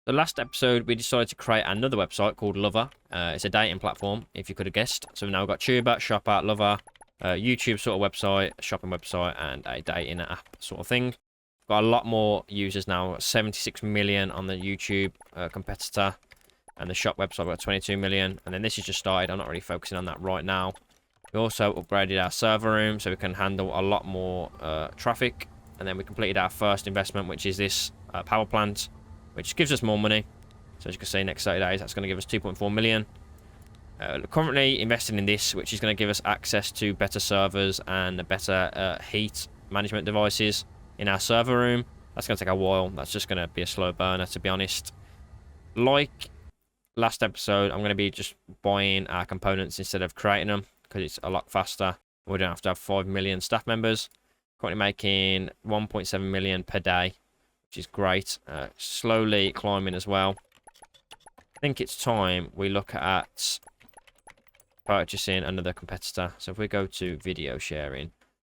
The last episode, we decided to create another website called Lover. It's a dating platform, if you could have guessed. So we've now got Tuber, Shopper, Lover, YouTube sort of website, shopping website, and a dating app sort of thing. Got a lot more users now. 76 million on the YouTube competitor. And the shop website got 22 million. And then this has just started. I'm not really focusing on that right now. We also upgraded our server room so we can handle a lot more traffic. And then we completed our first investment, which is this power plant, which gives us more money. So as you can see, next 30 days, that's going to give us 2.4 million. Currently investing in this, which is going to give us access to better servers and better heat management devices in our server room. That's going to take a while. That's just going to be a slow burner, to be honest. Like last episode, I'm going to be just buying our components instead of creating them, because it's a lot faster. We don't have to have 5 million staff members. Currently making 1.7 million per day, which is great. Slowly climbing as well. I think it's time we look at purchasing another competitor. So if we go to video sharing,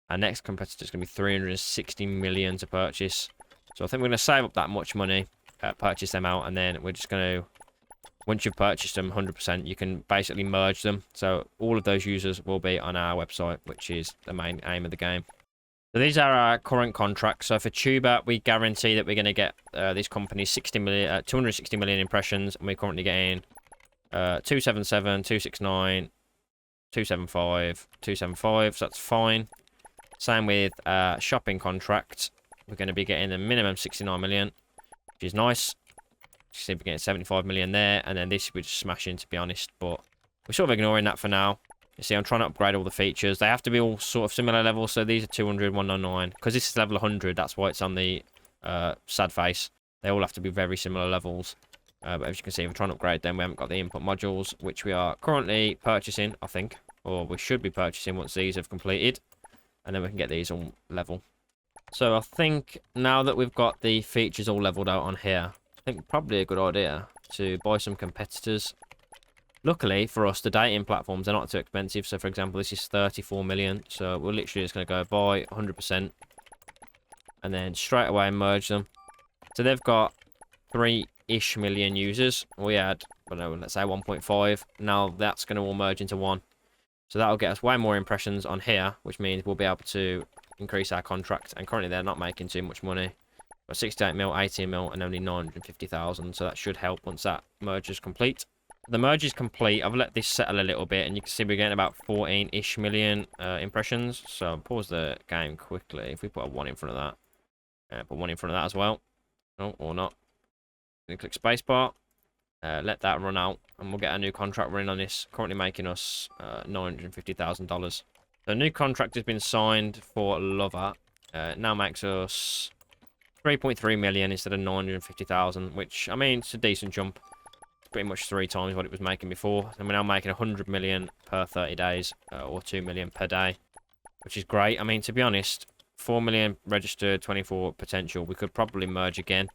our next competitor is going to be 360 million to purchase. So I think we're going to save up that much money, purchase them out, and then we're just going to, once you've purchased them 100%, you can basically merge them. So all of those users will be on our website, which is the main aim of the game. So these are our current contracts. So for Tuber, we guarantee that we're going to get these companies 260 million impressions, and we're currently getting 277, 269, 275, 275. So that's fine. Same with shopping contract. We're going to be getting the minimum 69 million, which is nice. You see, we're getting 75 million there, and then this we're just smashing, to be honest. But we're sort of ignoring that for now. You see, I'm trying to upgrade all the features. They have to be all sort of similar levels. So these are 200, 199. Because this is level 100, that's why it's on the sad face. They all have to be very similar levels. But as you can see, we're trying to upgrade them. We haven't got the input modules, which we are currently purchasing, I think. Or we should be purchasing once these have completed. And then we can get these all level. So I think now that we've got the features all leveled out on here, I think probably a good idea to buy some competitors. Luckily for us, the dating platforms are not too expensive. So for example, this is 34 million. So we're literally just going to go buy 100%. And then straight away merge them. So they've got 3-ish million users. We had, I don't know, let's say 1.5. Now that's going to all merge into one. So that'll get us way more impressions on here, which means we'll be able to increase our contract. And currently they're not making too much money. But 68 mil, 18 mil, and only 950,000. So that should help once that merge is complete. The merge is complete. I've let this settle a little bit, and you can see we're getting about 14-ish million impressions. So I'll pause the game quickly. If we put a 1 in front of that, put 1 in front of that as well. No, or not. Then click spacebar. Let that run out, and we'll get a new contract running on this. Currently making us $950,000. The new contract has been signed for Lover. Now makes us 3.3 million instead of 950,000, which, I mean, it's a decent jump. Pretty much 3 times what it was making before, and we're now making 100 million per 30 days, or 2 million per day, which is great. I mean, to be honest, 4 million registered, 24 potential. We could probably merge again,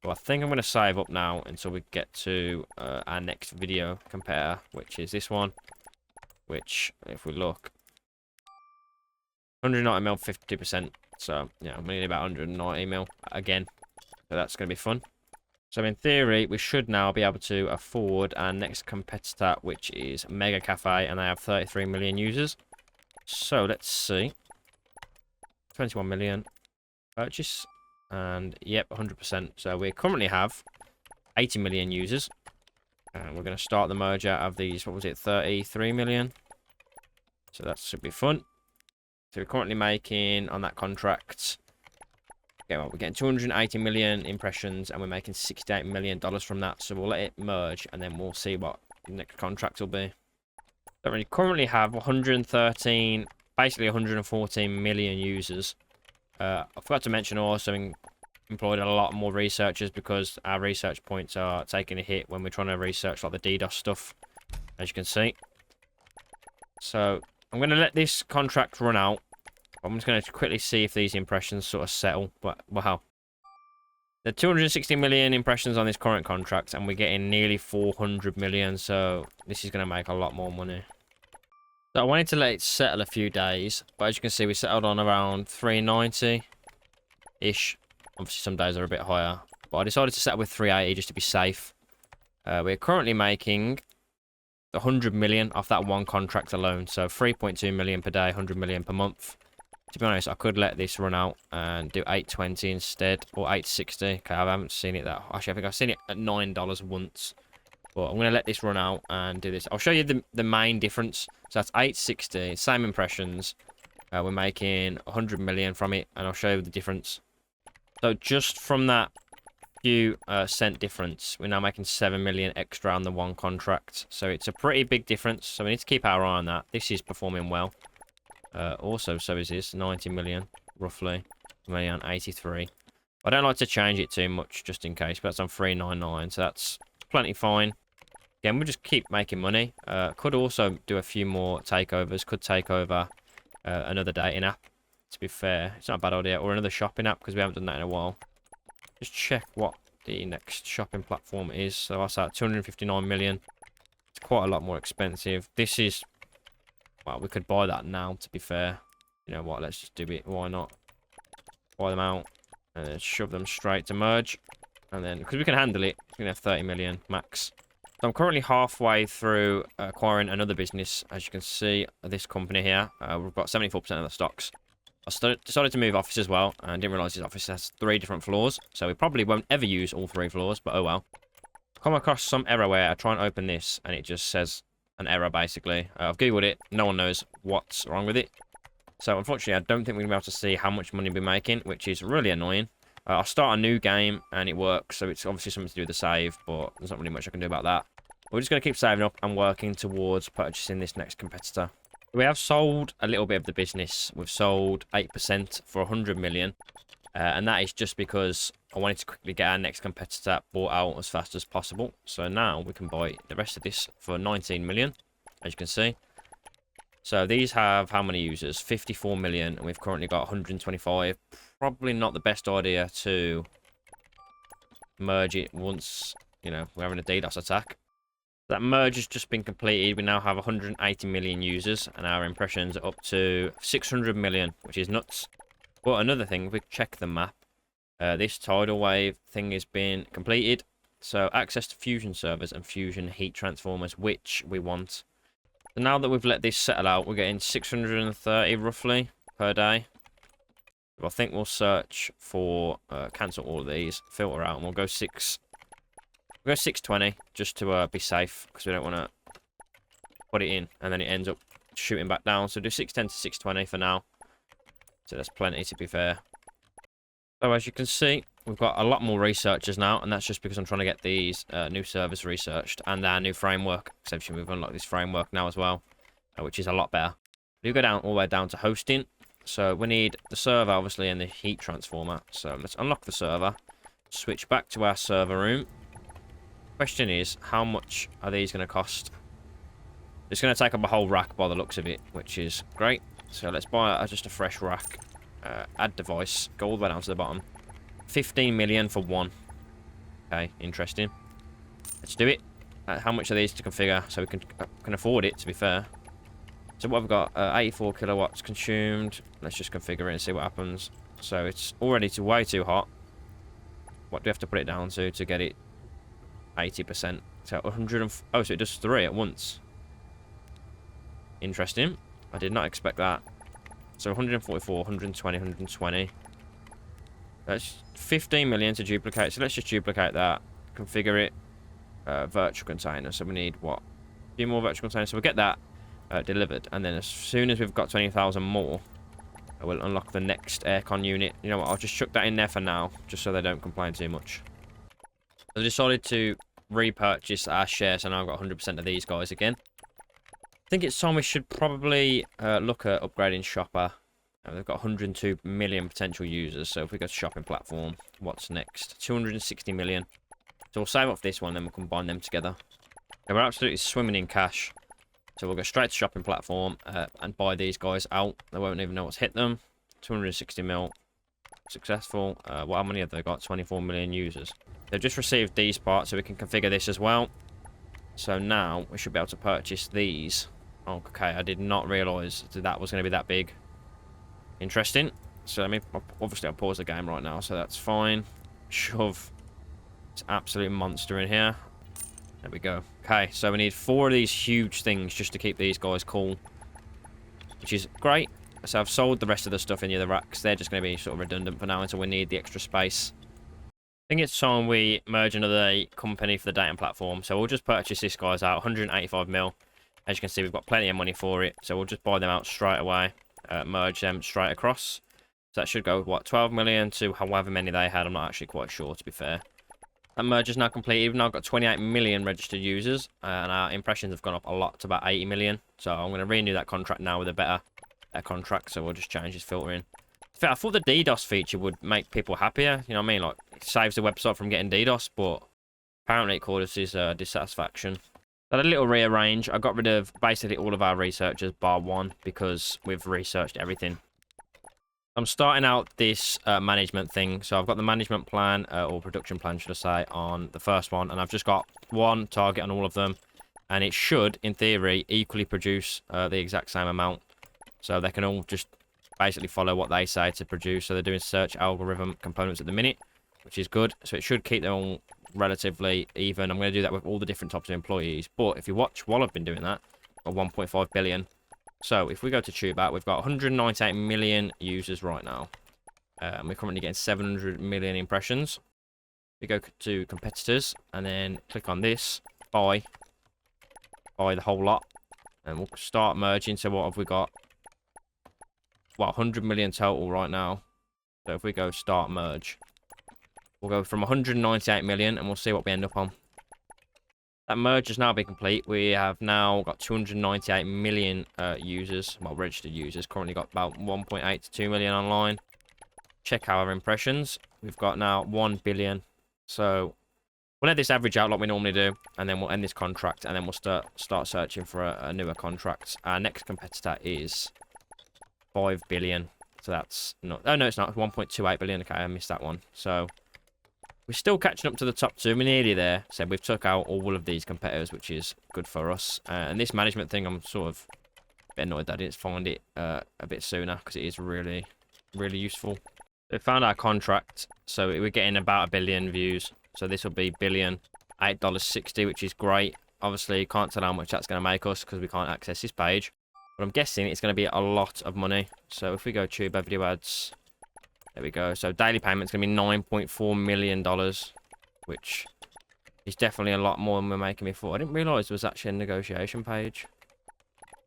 but I think I'm going to save up now until we get to our next video compare, which is this one, which, if we look, 190 mil, 50%. So yeah, I'm needing about 190 mil again, so that's going to be fun. So in theory, we should now be able to afford our next competitor, which is Mega Cafe, and they have 33 million users. So let's see. 21 million purchase, and yep, 100%. So we currently have 80 million users, and we're going to start the merger of these. What was it? 33 million. So that should be fun. So we're currently making on that contract. Okay, well, we're getting 280 million impressions, and we're making $68 million from that. So we'll let it merge, and then we'll see what the next contract will be. So we currently have 113, basically 114 million users. I forgot to mention also employed a lot more researchers, because our research points are taking a hit when we're trying to research like the DDoS stuff, as you can see. So I'm going to let this contract run out. I'm just going to quickly see if these impressions sort of settle. But wow, the 260 million impressions on this current contract, and we're getting nearly 400 million. So this is going to make a lot more money. So I wanted to let it settle a few days, but as you can see, we settled on around 390-ish. Obviously, some days are a bit higher, but I decided to set up with 380 just to be safe. We're currently making 100 million off that one contract alone, so 3.2 million per day, 100 million per month. To be honest, I could let this run out and do 820 instead, or 860. Okay, I haven't seen it that. Actually, I think I've seen it at $9 once. But I'm going to let this run out and do this. I'll show you the main difference. So that's 860, same impressions. We're making 100 million from it, and I'll show you the difference. So just from that few cent difference, we're now making 7 million extra on the one contract. So it's a pretty big difference. So we need to keep our eye on that. This is performing well. Also, so is this 90 million, roughly. I'm only on 83. I don't like to change it too much, just in case, but that's on 399, so that's plenty fine. Again, we'll just keep making money. Could also do a few more takeovers. Could take over another dating app, to be fair. It's not a bad idea. Or another shopping app, because we haven't done that in a while. Just check what the next shopping platform is. So that's at 259 million. It's quite a lot more expensive. This is... Well, we could buy that now, to be fair. You know what, let's just do it. Why not? Buy them out. And then shove them straight to merge. And then, because we can handle it, we can have 30 million max. So I'm currently halfway through acquiring another business. As you can see, this company here, we've got 74% of the stocks. I decided to move office as well, and didn't realise this office has 3 different floors. So we probably won't ever use all 3 floors, but oh well. Come across some error where I try and open this, and it just says an error, basically. I've googled it. No one knows what's wrong with it. So, unfortunately, I don't think we're going to be able to see how much money we're making, which is really annoying. I'll start a new game, and it works, so it's obviously something to do with the save, but there's not really much I can do about that. We're just going to keep saving up and working towards purchasing this next competitor. We have sold a little bit of the business. We've sold 8% for 100 million. And that is just because I wanted to quickly get our next competitor bought out as fast as possible. So now we can buy the rest of this for 19 million, as you can see. So these have how many users? 54 million, and we've currently got 125. Probably not the best idea to merge it once, you know, we're having a DDoS attack. That merge has just been completed. We now have 180 million users, and our impressions are up to 600 million, which is nuts. But another thing, if we check the map, this tidal wave thing has been completed. So access to fusion servers and fusion heat transformers, which we want. So now that we've let this settle out, we're getting 630 roughly per day. I think we'll search for cancel all of these, filter out, and we'll go 620 just to be safe, because we don't want to put it in and then it ends up shooting back down. So do 610 to 620 for now. So that's plenty, to be fair. So as you can see, we've got a lot more researchers now, and that's just because I'm trying to get these new servers researched and our new framework. Essentially, we've unlocked this framework now as well, which is a lot better. We go down all the way down to hosting. So we need the server, obviously, and the heat transformer. So let's unlock the server, switch back to our server room. Question is, how much are these going to cost? It's going to take up a whole rack by the looks of it, which is great. So let's buy just a fresh rack. Add device. Go all the way down to the bottom. 15 million for one. Okay, interesting. Let's do it. How much are these to configure? So we can afford it, to be fair. So what we've got, 84 kilowatts consumed. Let's just configure it and see what happens. So it's already way too hot. What do we have to put it down to get it 80%? So 100 oh, so it does 3 at once. Interesting. I did not expect that. So 144, 120, 120. That's 15 million to duplicate. So let's just duplicate that. Configure it. Virtual container. So we need what? A few more virtual containers. So we'll get that delivered. And then as soon as we've got 20,000 more, I will unlock the next aircon unit. You know what? I'll just chuck that in there for now, just so they don't complain too much. I decided to repurchase our shares, so now I've got 100% of these guys again. I think it's time we should probably look at upgrading Shopper. They've got 102 million potential users, so if we go to shopping platform, what's next? 260 million. So we'll save up for this one, then we'll combine them together. And we're absolutely swimming in cash. So we'll go straight to shopping platform and buy these guys out. They won't even know what's hit them. 260 mil. Successful. Well, how many have they got? 24 million users. They've just received these parts, so we can configure this as well. So now we should be able to purchase these. Okay, I did not realise that was going to be that big. Interesting. So let me, obviously I'll pause the game right now, so that's fine. Shove It's an absolute monster in here. There we go. Okay, so we need 4 of these huge things just to keep these guys cool, which is great. So I've sold the rest of the stuff in the other racks. They're just going to be sort of redundant for now until we need the extra space. I think it's time we merge another company for the dating platform. So we'll just purchase this guys out, 185 mil. As you can see, we've got plenty of money for it. So we'll just buy them out straight away, merge them straight across. So that should go, what, 12 million to however many they had. I'm not actually quite sure, to be fair. That merge is now complete. Even though I've got 28 million registered users, and our impressions have gone up a lot to about 80 million. So I'm going to renew that contract now with a better contract. So we'll just change this filter in. I thought the DDoS feature would make people happier. You know what I mean? Like, it saves the website from getting DDoS, but apparently it causes dissatisfaction. So I had a little rearrange. I got rid of basically all of our researchers, bar one, because we've researched everything. I'm starting out this management thing. So I've got the management plan, or production plan, should I say, on the first one. And I've just got one target on all of them. And it should, in theory, equally produce the exact same amount. So they can all just basically follow what they say to produce. So they're doing search algorithm components at the minute, which is good. So it should keep them all relatively even. I'm going to do that with all the different types of employees. But if you watch while I've been doing that, I've got 1.5 billion. So if we go to TubeBat, we've got 198 million users right now. We're currently getting 700 million impressions. We go to competitors and then click on this, buy the whole lot, and we'll start merging. So what have we got? Well, 100 million total right now. So if we go start merge, we'll go from 198 million and we'll see what we end up on. That merge has now been complete. We have now got 298 million users, well, registered users. Currently got about 1.8 to 2 million online. Check our impressions. We've got now 1 billion. So we'll let this average out like we normally do, and then we'll end this contract, and then we'll start searching for a newer contract. Our next competitor is 5 billion. So that's not... Oh, no, it's not. 1.28 billion. Okay, I missed that one. So we're still catching up to the top 2. We're nearly there. So we've took out all of these competitors, which is good for us. And this management thing, I'm sort of a bit annoyed that I didn't find it a bit sooner, because it is really, really useful. We found our contract. So we're getting about 1 billion views. So this will be billion, $8.60, which is great. Obviously, you can't tell how much that's going to make us because we can't access this page. But I'm guessing it's going to be a lot of money. So if we go to video ads, there we go. So daily payment's going to be $9.4 million, which is definitely a lot more than we're making before. I didn't realise there was actually a negotiation page.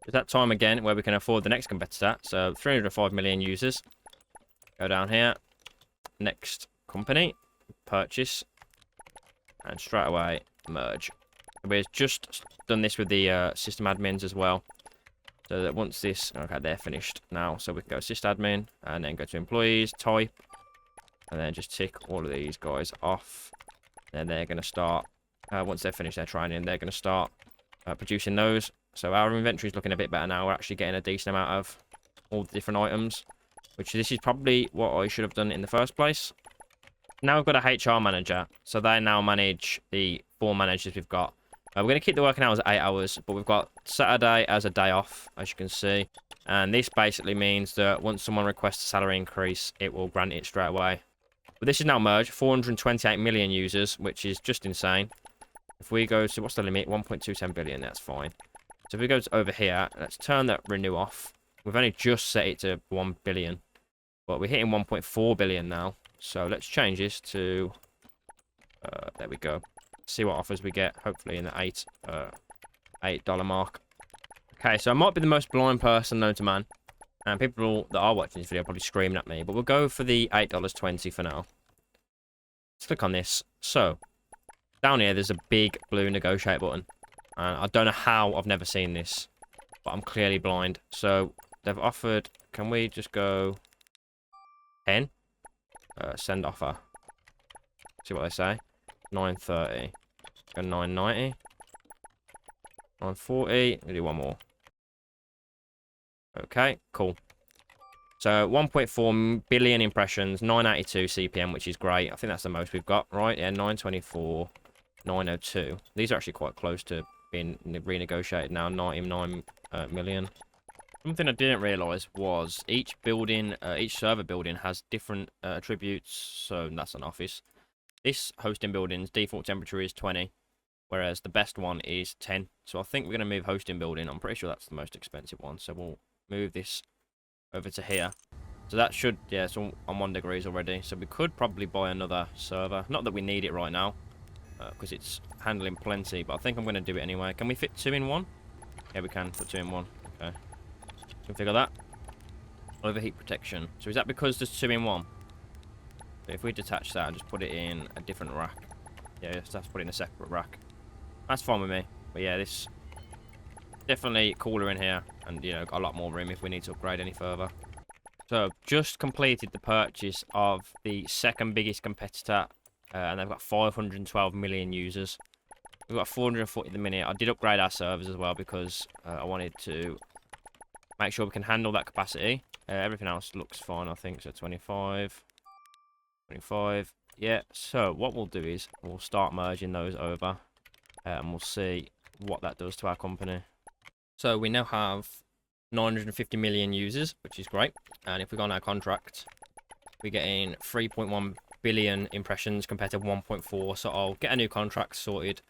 It's that time again where we can afford the next competitor. So 305 million users. Go down here. Next company. Purchase. And straight away, merge. We've just done this with the system admins as well. So that once this... Okay, they're finished now. So we can go sysadmin and then go to employees, type. And then just tick all of these guys off. Then they're going to start... once they've finished their training, they're going to start producing those. So our inventory is looking a bit better now. We're actually getting a decent amount of all the different items. Which this is probably what I should have done in the first place. Now we've got a HR manager. So they now manage the 4 managers we've got. We're going to keep the working hours at 8 hours, but we've got Saturday as a day off, as you can see. And this basically means that once someone requests a salary increase, it will grant it straight away. But this is now merged, 428 million users, which is just insane. If we go to, what's the limit? 1.27 billion, that's fine. So if we go to over here, let's turn that renew off. We've only just set it to 1 billion. But we're hitting 1.4 billion now. So let's change this to, there we go. See what offers we get, hopefully in the $8 mark. Okay, so I might be the most blind person known to man, and people that are watching this video are probably screaming at me, but we'll go for the $8.20 for now. Let's click on this. So down here there's a big blue negotiate button, and I don't know how I've never seen this, but I'm clearly blind. So they've offered, can we just go 10? Send offer. See what they say. 930. Go 990. 940. We'll do one more. Okay, cool. So 1.4 billion impressions, 982 CPM, which is great. I think that's the most we've got, right? Yeah, 924, 902. These are actually quite close to being renegotiated now. 99 million. Something I didn't realise was each building, each server building has different attributes. So that's an office. this hosting building's default temperature is 20, whereas the best one is 10. So I think we're going to move hosting building. I'm pretty sure that's the most expensive one. So we'll move this over to here. So that should, yeah, it's on 1 degrees already. So we could probably buy another server. Not that we need it right now, because it's handling plenty, but I think I'm going to do it anyway. Can we fit 2 in 1? Yeah, we can put 2 in 1. Okay. Configure that. Overheat protection. So is that because there's 2 in 1? So if we detach that and just put it in a different rack. Yeah, just have to put it in a separate rack. That's fine with me. But yeah, this definitely cooler in here, and you know, got a lot more room if we need to upgrade any further. So just completed the purchase of the second biggest competitor, and they've got 512 million users. We've got 440 at the minute. I did upgrade our servers as well because I wanted to make sure we can handle that capacity. Everything else looks fine, I think. So 25, 25. Yeah. So what we'll do is we'll start merging those over, and we'll see what that does to our company. So we now have 950 million users, which is great. And if we go on our contract, we're getting 3.1 billion impressions compared to 1.4. So I'll get a new contract sorted.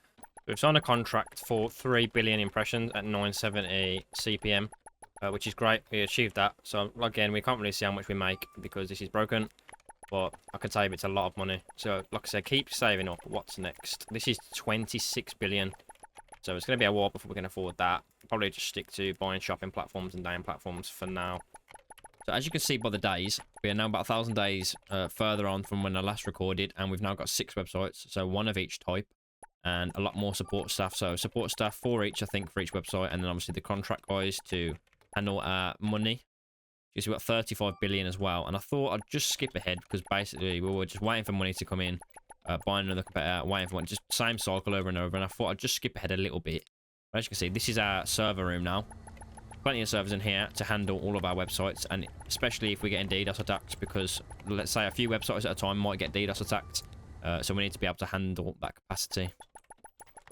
We've signed a contract for 3 billion impressions at 970 CPM, which is great. We achieved that. So again, we can't really see how much we make because this is broken, but I can save it's a lot of money. So like I said, keep saving up. What's next? This is 26 billion. So it's going to be a while before we can afford that. Probably just stick to buying shopping platforms and dating platforms for now. So as you can see by the days, we are now about 1,000 days further on from when I last recorded, and we've now got 6 websites, so 1 of each type, and a lot more support staff. So support staff 4 each, I think, for each website, and then obviously the contract guys to handle money. You see, we've got 35 billion as well, and I thought I'd just skip ahead because basically we were just waiting for money to come in, buying another competitor, waiting for one, just same cycle over and over, and I thought I'd just skip ahead a little bit. But as you can see, this is our server room now. Plenty of servers in here to handle all of our websites, and especially if we're getting DDoS attacked, because let's say a few websites at a time might get DDoS attacked, so we need to be able to handle that capacity.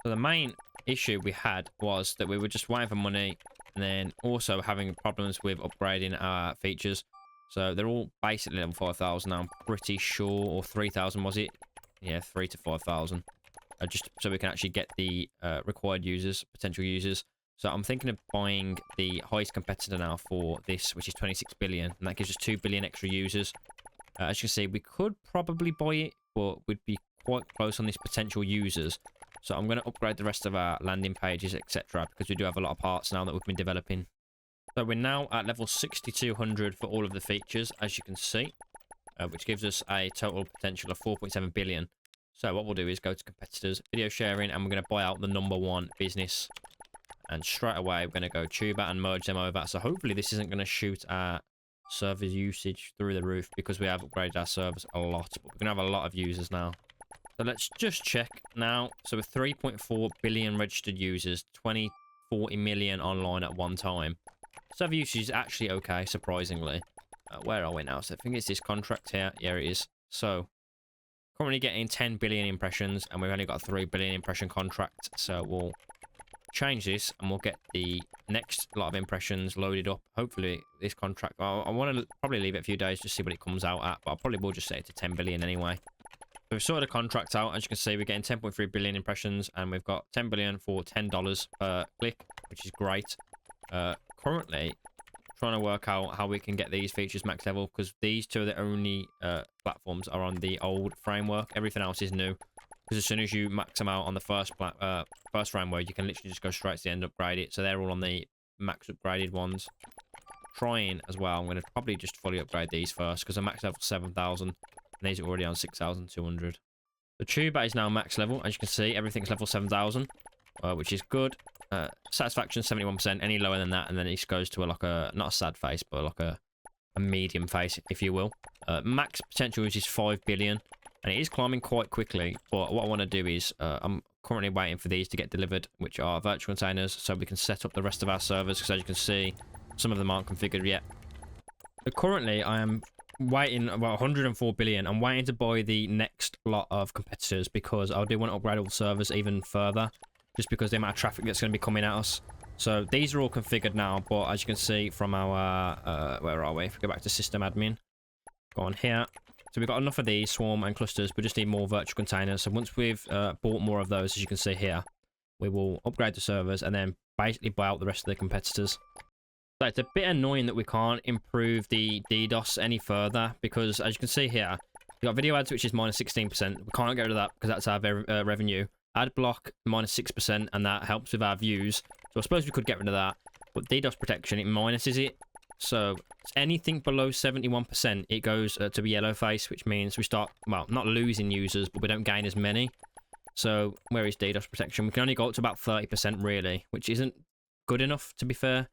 So the main issue we had was that we were just waiting for money, and then also having problems with upgrading our features. So they're all basically level 5,000 now, I'm pretty sure, or 3,000 was it? Yeah, 3 to 5,000. Just so we can actually get the required users, potential users. So I'm thinking of buying the highest competitor now for this, which is 26 billion, and that gives us 2 billion extra users. As you can see, we could probably buy it, but we'd be quite close on these potential users. So I'm going to upgrade the rest of our landing pages, etc., because we do have a lot of parts now that we've been developing. So we're now at level 6,200 for all of the features, as you can see, which gives us a total potential of 4.7 billion. So what we'll do is go to competitors, video sharing, and we're going to buy out the #1 business. And straight away, we're going to go Tuber and merge them over. So hopefully this isn't going to shoot our server usage through the roof because we have upgraded our servers a lot. But we're going to have a lot of users now. So let's just check now. So with 3.4 billion registered users, 40 million online at one time. Server usage is actually okay, surprisingly. Where are we now? So I think it's this contract here. Yeah, it is. So currently getting 10 billion impressions, and we've only got a 3 billion impression contract. So we'll change this and we'll get the next lot of impressions loaded up. Hopefully this contract, I want to probably leave it a few days to see what it comes out at, but I probably will just set it to 10 billion anyway. So we've sorted the contract out. As you can see, we're getting 10.3 billion impressions, and we've got 10 billion for $10 per click, which is great. Currently trying to work out how we can get these features max level, because these two are the only platforms are on the old framework. Everything else is new. Because as soon as you max them out on the first framework, you can literally just go straight to the end, upgrade it. So they're all on the max upgraded ones. Trying as well, I'm going to probably just fully upgrade these first, because I'm max level 7,000, and these are already on 6,200. The Tuber is now max level. As you can see, everything's level 7,000, which is good. Satisfaction 71%. Any lower than that, and then it goes to like a, not a sad face, but like a medium face, if you will. Max potential is 5 billion. And it is climbing quite quickly, but what I want to do is, I'm currently waiting for these to get delivered, which are virtual containers, so we can set up the rest of our servers, because as you can see, some of them aren't configured yet. So currently, I am waiting about 104 billion. I'm waiting to buy the next lot of competitors, because I do want to upgrade all the servers even further, just because the amount of traffic that's going to be coming at us. So these are all configured now, but as you can see from our, where are we? If we go back to system admin, go on here. So we've got enough of these swarm and clusters. We just need more virtual containers. So once we've bought more of those, as you can see here, we will upgrade the servers and then basically buy out the rest of the competitors. So it's a bit annoying that we can't improve the DDoS any further because, as you can see here, we've got video ads, which is minus 16%. We can't get rid of that because that's our revenue. Ad block, minus 6%, and that helps with our views. So I suppose we could get rid of that. But DDoS protection, it minuses it. So anything below 71%, it goes to a yellow face, which means we start, well, not losing users, but we don't gain as many. So where is DDoS protection? We can only go up to about 30% really, which isn't good enough, to be fair.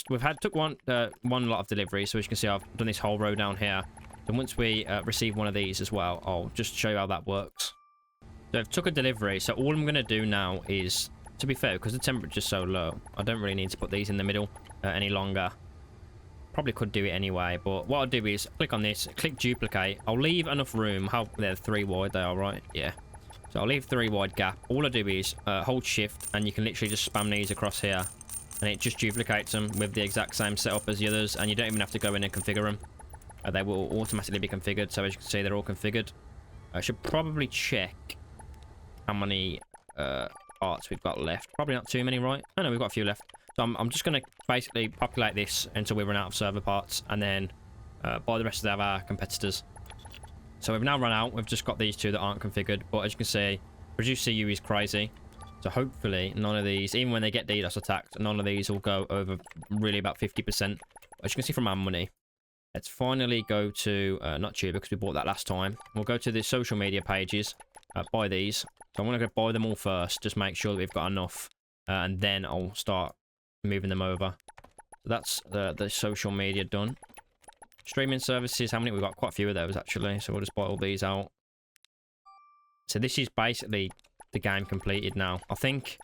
We've took one lot of deliveries, so as you can see, I've done this whole row down here. And once we receive one of these as well, I'll just show you how that works. So I've took a delivery, so all I'm going to do now is, to be fair, because the temperature's so low, I don't really need to put these in the middle any longer. Probably could do it anyway, but what I'll do is click on this, click duplicate. I'll leave enough room. How they're 3 wide, they are, right? Yeah. So I'll leave 3 wide gap. All I do is hold shift, and you can literally just spam these across here. And it just duplicates them with the exact same setup as the others, and you don't even have to go in and configure them. They will automatically be configured, so as you can see, they're all configured. I should probably check how many parts we've got left. Probably not too many, right? Oh no, we've got a few left. So I'm just going to basically populate this until we run out of server parts, and then buy the rest of our competitors. So we've now run out. We've just got these 2 that aren't configured, but as you can see, Produce CU is crazy. So hopefully none of these, even when they get DDoS attacked, none of these will go over really about 50%. As you can see from our money, let's finally go to, not Tuber because we bought that last time. We'll go to the social media pages, buy these. So I'm going to go buy them all first, just make sure that we've got enough, and then I'll start moving them over. So that's the social media done. Streaming services, how many? We've got quite a few of those actually, so we'll just buy all these out. So this is basically the game completed now. I think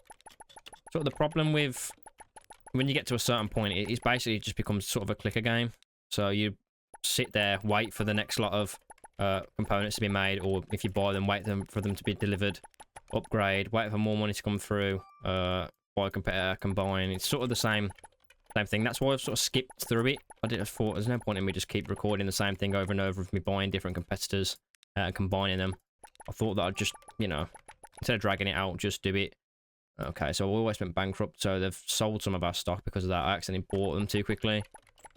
sort of the problem with when you get to a certain point, it basically just becomes sort of a clicker game. So you sit there, wait for the next lot of components to be made, or if you buy them, wait for them to be delivered, upgrade, wait for more money to come through, buy competitor, combine. It's sort of the same thing. That's why I've sort of skipped through it. I just thought there's no point in me just keep recording the same thing over and over with me buying different competitors and combining them. I thought that I'd just, you know, instead of dragging it out, just do it. Okay, so we always went bankrupt, so they've sold some of our stock because of that. I accidentally bought them too quickly.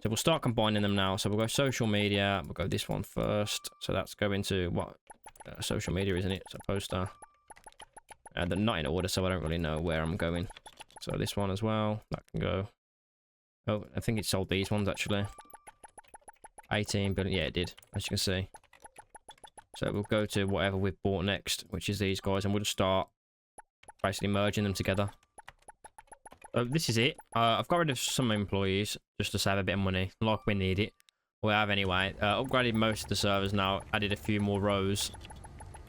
So we'll start combining them now. So we'll go social media. We'll go this one first. So that's going to what? Social media, isn't it? It's a poster. They're not in order, so I don't really know where I'm going. So this one as well. That can go. Oh, I think it sold these ones actually. 18 billion. Yeah, it did, as you can see. So we'll go to whatever we've bought next, which is these guys, and we'll just start basically merging them together. This is it. I've got rid of some employees just to save a bit of money, like we need it. We have anyway. Upgraded most of the servers now, added a few more rows.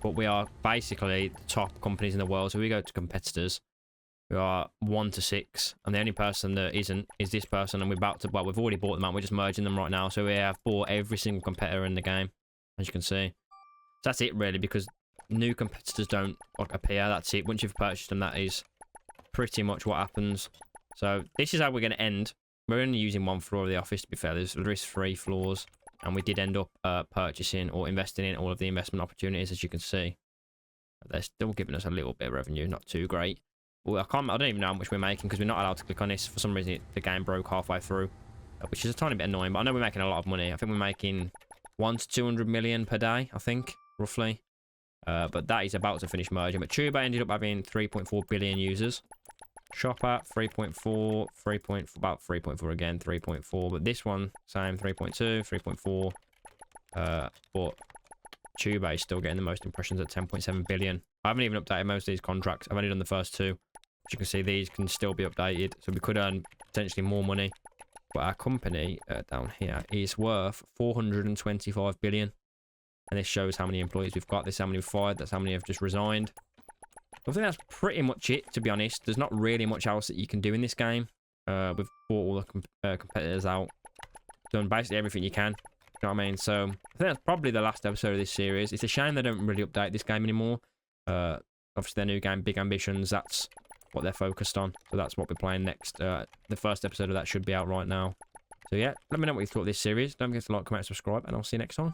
But we are basically the top companies in the world. So we go to competitors. We are 1 to 6, and the only person that isn't is this person, and we're about to, well, we've already bought them out. We're just merging them right now. So we have bought every single competitor in the game, as you can see. So that's it really, because new competitors don't like appear. That's it. Once you've purchased them, that is pretty much what happens. So this is how we're going to end. We're only using 1 floor of the office, to be fair. There is 3 floors, and we did end up purchasing or investing in all of the investment opportunities, as you can see. They're still giving us a little bit of revenue, not too great. Well, I don't even know how much we're making because we're not allowed to click on this. For some reason, the game broke halfway through, which is a tiny bit annoying, but I know we're making a lot of money. I think we're making 1 to 200 million per day, I think, roughly. But that is about to finish merging. But Tuber ended up having 3.4 billion users. Shopper 3.4, about 3.4 again, 3.4. But this one, same, 3.2, 3.4. But Tuber is still getting the most impressions at 10.7 billion. I haven't even updated most of these contracts. I've only done the first 2. As you can see, these can still be updated. So we could earn potentially more money. But our company down here is worth 425 billion. And this shows how many employees we've got. This is how many we've fired. That's how many have just resigned. I think that's pretty much it, to be honest. There's not really much else that you can do in this game. We've bought all the competitors out. Done basically everything you can. You know what I mean? So I think that's probably the last episode of this series. It's a shame they don't really update this game anymore. Obviously their new game, Big Ambitions, that's what they're focused on. So that's what we're playing next. The first episode of that should be out right now. So yeah, let me know what you thought of this series. Don't forget to like, comment, subscribe, and I'll see you next time.